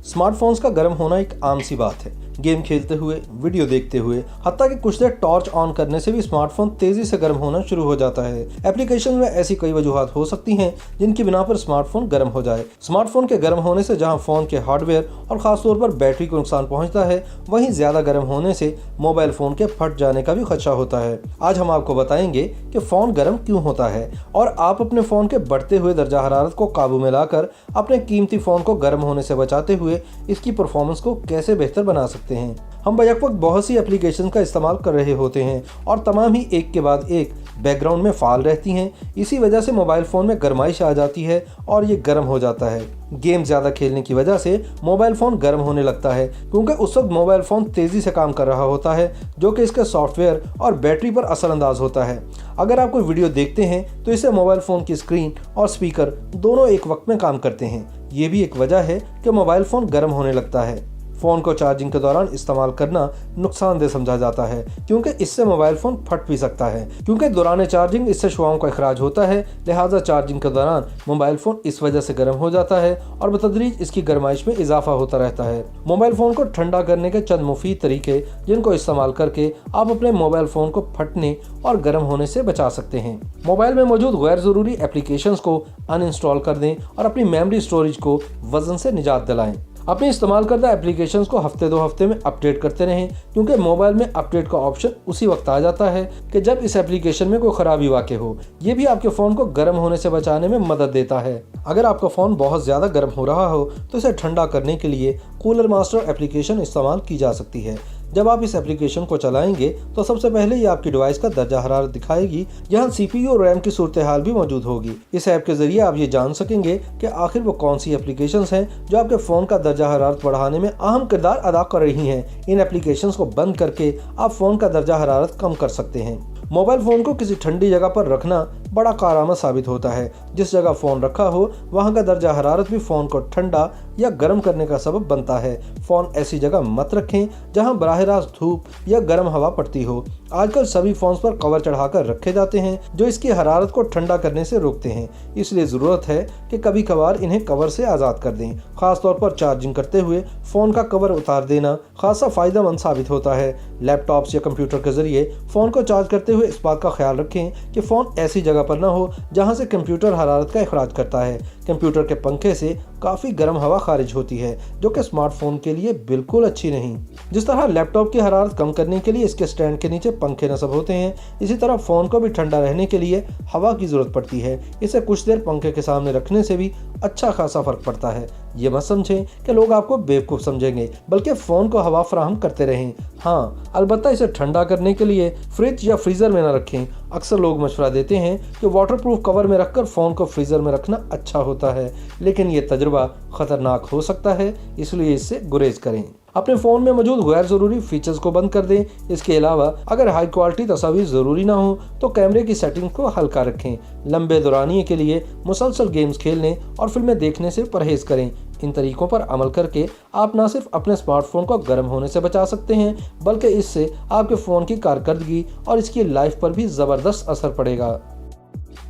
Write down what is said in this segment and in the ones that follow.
Smartphones का गर्म होना एक आम सी बात है। गेम खेलते हुए, वीडियो देखते हुए, हत्ता कि कुछ देर टॉर्च ऑन करने से भी स्मार्टफोन तेजी से गर्म होना शुरू हो जाता है। एप्लीकेशन में ऐसी कई वजूहात हो सकती हैं जिनकी बिना पर स्मार्टफोन गर्म हो जाए। स्मार्टफोन के गर्म होने से जहां फोन के हार्डवेयर और खासतौर पर बैटरी को नुकसान पहुंचता है, वहीं ज्यादा गर्म होने से मोबाइल फोन के फट जाने का भी खदशा होता है। आज हम आपको बताएंगे कि फोन गर्म क्यों होता है और आप अपने फोन के बढ़ते हुए दर्जा हरारत को काबू में लाकर अपने कीमती फोन को गर्म होने से बचाते हुए इसकी परफॉर्मेंस को कैसे बेहतर बना सकते हैं। हम बैक वक्त बहुत सी एप्लीकेशन का इस्तेमाल कर रहे होते हैं और तमाम ही एक के बाद एक बैकग्राउंड में फाल रहती हैं। इसी वजह से मोबाइल फ़ोन में गर्माइश आ जाती है और ये गर्म हो जाता है। गेम ज़्यादा खेलने की वजह से मोबाइल फ़ोन गर्म होने लगता है क्योंकि उस वक्त मोबाइल फ़ोन तेज़ी से काम कर रहा होता है, जो कि इसके सॉफ्टवेयर और बैटरी पर असरअंदाज होता है। अगर आप कोई वीडियो देखते हैं तो इससे मोबाइल फ़ोन की स्क्रीन और स्पीकर दोनों एक वक्त में काम करते हैं। ये भी एक वजह है कि मोबाइल फ़ोन गर्म होने लगता है। फ़ोन को चार्जिंग के दौरान इस्तेमाल करना नुकसानदेह समझा जाता है क्योंकि इससे मोबाइल फ़ोन फट भी सकता है, क्योंकि दौरान चार्जिंग इससे शुआओं का इखराज होता है। लिहाजा चार्जिंग के दौरान मोबाइल फ़ोन इस वजह से गर्म हो जाता है और बतदरीज इसकी गर्माइश में इजाफा होता रहता है। मोबाइल फ़ोन को ठंडा करने के चंद मुफीद तरीके जिनको इस्तेमाल करके आप अपने मोबाइल फ़ोन को फटने और गर्म होने से बचा सकते हैं। मोबाइल में मौजूद गैर ज़रूरी एप्लीकेशंस को अनइंस्टॉल कर दें और अपनी मेमोरी स्टोरेज को वजन से निजात दिलाएं। अपने इस्तेमाल करदा एप्लीकेशंस को हफ्ते 2 हफ्ते में अपडेट करते रहें, क्योंकि मोबाइल में अपडेट का ऑप्शन उसी वक्त आ जाता है कि जब इस एप्लीकेशन में कोई खराबी वाक़ई हो। ये भी आपके फ़ोन को गर्म होने से बचाने में मदद देता है। अगर आपका फ़ोन बहुत ज़्यादा गर्म हो रहा हो तो इसे ठंडा करने के लिए कूलर मास्टर एप्लीकेशन इस्तेमाल की जा सकती है। जब आप इस एप्लीकेशन को चलाएंगे तो सबसे पहले ये आपकी डिवाइस का दर्जा हरारत दिखाएगी। यहाँ CPU और रैम की सूरत हाल भी मौजूद होगी। इस ऐप के जरिए आप ये जान सकेंगे कि आखिर वो कौन सी एप्लीकेशंस हैं जो आपके फ़ोन का दर्जा हरारत बढ़ाने में अहम किरदार अदा कर रही हैं। इन एप्लीकेशंस को बंद करके आप फ़ोन का दर्जा हरारत कम कर सकते हैं। मोबाइल फ़ोन को किसी ठंडी जगह पर रखना बड़ा कारआमद साबित होता है। जिस जगह फ़ोन रखा हो वहाँ का दर्जा हरारत भी फ़ोन को ठंडा या गर्म करने का सबब बनता है। फ़ोन ऐसी जगह मत रखें जहाँ बराह रास्त धूप या गर्म हवा पड़ती हो। आजकल सभी फ़ोन्स पर कवर चढ़ाकर रखे जाते हैं जो इसकी हरारत को ठंडा करने से रोकते हैं। इसलिए ज़रूरत है कि कभी कभार इन्हें कवर से आज़ाद कर दें। ख़ास तौर पर चार्जिंग करते हुए फ़ोन का कवर उतार देना खासा फ़ायदेमंद साबित होता है। लैपटॉप्स या कंप्यूटर के ज़रिए फ़ोन को चार्ज करते हुए इस बात का ख्याल रखें कि फ़ोन ऐसी जगह पर ना हो जहां से कंप्यूटर हरारत का इखराज करता है। कंप्यूटर के पंखे से काफ़ी गर्म हवा खारिज होती है, जो कि स्मार्टफोन के लिए बिल्कुल अच्छी नहीं। जिस तरह लैपटॉप की हरारत कम करने के लिए इसके स्टैंड के नीचे पंखे नस्ब होते हैं, इसी तरह फ़ोन को भी ठंडा रहने के लिए हवा की ज़रूरत पड़ती है। इसे कुछ देर पंखे के सामने रखने से भी अच्छा खासा फ़र्क पड़ता है। ये मत समझें कि लोग आपको बेवकूफ़ समझेंगे, बल्कि फ़ोन को हवा फराहम करते रहें। हाँ, अलबत्ता इसे ठंडा करने के लिए फ्रिज या फ्रीज़र में न रखें। अक्सर लोग मशवरा देते हैं कि वाटरप्रूफ कवर में रखकर फ़ोन को फ्रीज़र में रखना अच्छा होता है, लेकिन ये तजुर्बा ख़तरनाक हो सकता है, इसलिए इससे गुरेज करें। अपने फ़ोन में मौजूद गैर ज़रूरी फीचर्स को बंद कर दें। इसके अलावा अगर हाई क्वालिटी तस्वीर ज़रूरी ना हो तो कैमरे की सेटिंग को हल्का रखें। लंबे दौरानिए के लिए मुसलसल गेम्स खेलने और फिल्में देखने से परहेज़ करें। इन तरीकों पर अमल करके आप न सिर्फ अपने स्मार्टफोन को गर्म होने से बचा सकते हैं, बल्कि इससे आपके फ़ोन की कारकर्दगी और इसकी लाइफ पर भी ज़बरदस्त असर पड़ेगा।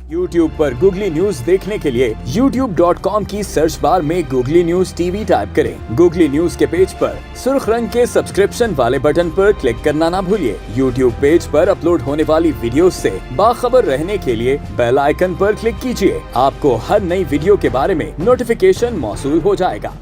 YouTube पर गूगली न्यूज देखने के लिए youtube.com की सर्च बार में गूगली न्यूज TV टाइप करें। गूगली न्यूज के पेज पर सुर्ख रंग के सब्सक्रिप्शन वाले बटन पर क्लिक करना ना भूलिए। YouTube पेज पर अपलोड होने वाली वीडियोस से बाखबर रहने के लिए बेल आइकन पर क्लिक कीजिए। आपको हर नई वीडियो के बारे में नोटिफिकेशन मौसूल हो जाएगा।